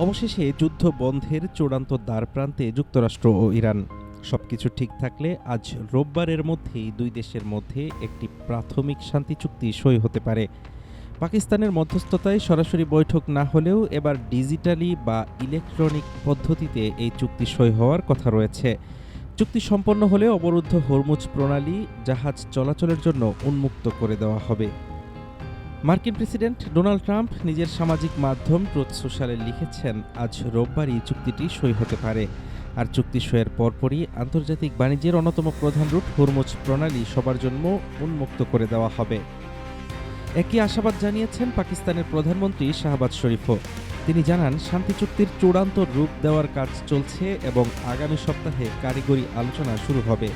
অবশেষে যুদ্ধ বন্ধের চূড়ান্ত দ্বারপ্রান্তে যুক্তরাষ্ট্র ও ইরান। সবকিছু ঠিক থাকলে আজ রোববারের মধ্যেই দুই দেশের মধ্যে একটি প্রাথমিক শান্তি চুক্তি সই হতে পারে। পাকিস্তানের মধ্যস্থতায় সরাসরি বৈঠক না হলেও এবার ডিজিটালি বা ইলেকট্রনিক পদ্ধতিতে এই চুক্তি সই হওয়ার কথা রয়েছে। চুক্তি সম্পন্ন হলে অবরুদ্ধ হরমুজ প্রণালী জাহাজ চলাচলের জন্য উন্মুক্ত করে দেওয়া হবে। মার্কিন প্রেসিডেন্ট ডোনাল্ড ট্রাম্প নিজের সামাজিক মাধ্যম ট্রুথ সোশ্যালে লিখেছেন, আজ রোববারই চুক্তিটি সই হতে পারে। আর চুক্তি সইয়ের পরপরই আন্তর্জাতিক বাণিজ্যের অন্যতম প্রধান রুট হরমুজ প্রণালী সবার জন্য উন্মুক্ত করে দেওয়া হবে। একই আশাবাদ জানিয়েছেন পাকিস্তানের প্রধানমন্ত্রী শাহবাজ শরীফও। তিনি জানান, শান্তি চুক্তির চূড়ান্ত রূপ দেওয়ার কাজ চলছে এবং আগামী সপ্তাহে কারিগরি আলোচনা শুরু হবে।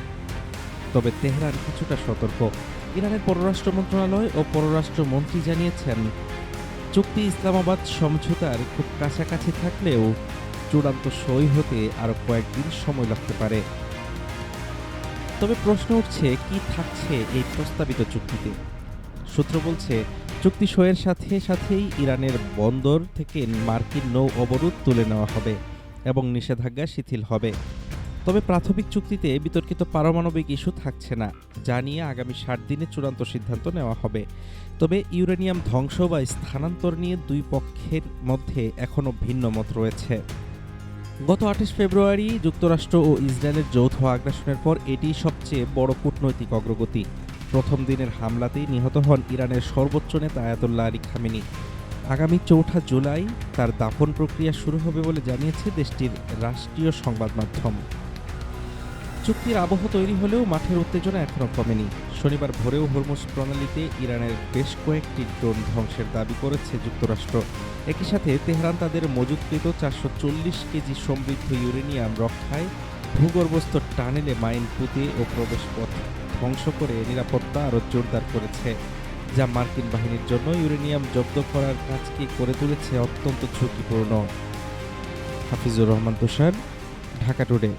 তবে তেহরান কিছুটা সতর্ক। ইরানের পররাষ্ট্র মন্ত্রণালয় ও পররাষ্ট্রমন্ত্রী জানিয়েছেন, চুক্তি ইসলামাবাদ সমঝোতার খুব কাছাকাছি থাকলেও চূড়ান্ত সই হতে আরও কয়েকদিন সময় লাগতে পারে। তবে প্রশ্ন উঠছে, কি থাকছে এই প্রস্তাবিত চুক্তিতে? সূত্র বলছে, চুক্তি সইয়ের সাথে সাথেই ইরানের বন্দর থেকে মার্কিন নৌ অবরোধ তুলে নেওয়া হবে এবং নিষেধাজ্ঞা শিথিল হবে। তবে প্রাথমিক চুক্তিতে বিতর্কিত পারমাণবিক ইস্যু থাকছে না, যা নিয়ে আগামী 60 দিনে চূড়ান্ত সিদ্ধান্ত নেওয়া হবে। তবে ইউরেনিয়াম ধ্বংস বা স্থানান্তর নিয়ে দুই পক্ষের মধ্যে এখনও ভিন্ন মত রয়েছে। গত 28 ফেব্রুয়ারি যুক্তরাষ্ট্র ও ইসরায়েলের যৌথ আগ্রাসনের পর এটি সবচেয়ে বড় কূটনৈতিক অগ্রগতি। প্রথম দিনের হামলাতেই নিহত হন ইরানের সর্বোচ্চ নেতা আয়াতুল্লাহ আলী খামেনি। আগামী 4 জুলাই তার দাফন প্রক্রিয়া শুরু হবে বলে জানিয়েছে দেশটির রাষ্ট্রীয় সংবাদ মাধ্যম। চুক্তির আবহ তৈরি হলেও মাঠের উত্তেজনা এখনও কমেনি। শনিবার ভোরেও হরমুজ প্রণালীতে ইরানের বেশ কয়েকটি ড্রোন ধ্বংসের দাবি করেছে যুক্তরাষ্ট্র। একই সাথে তেহরান তাদের মজুতকৃত 440 কেজি সমৃদ্ধ ইউরেনিয়াম রক্ষায় ভূগর্ভস্থ টানেলে মাইন পুঁতে ও প্রবেশপথ ধ্বংস করে নিরাপত্তা আরও জোরদার করেছে, যা মার্কিন বাহিনীর জন্য ইউরেনিয়াম জব্দ করার কাজকে করে তুলেছে অত্যন্ত ঝুঁকিপূর্ণ। হাফিজুর রহমান তুষার, ঢাকা টুডে।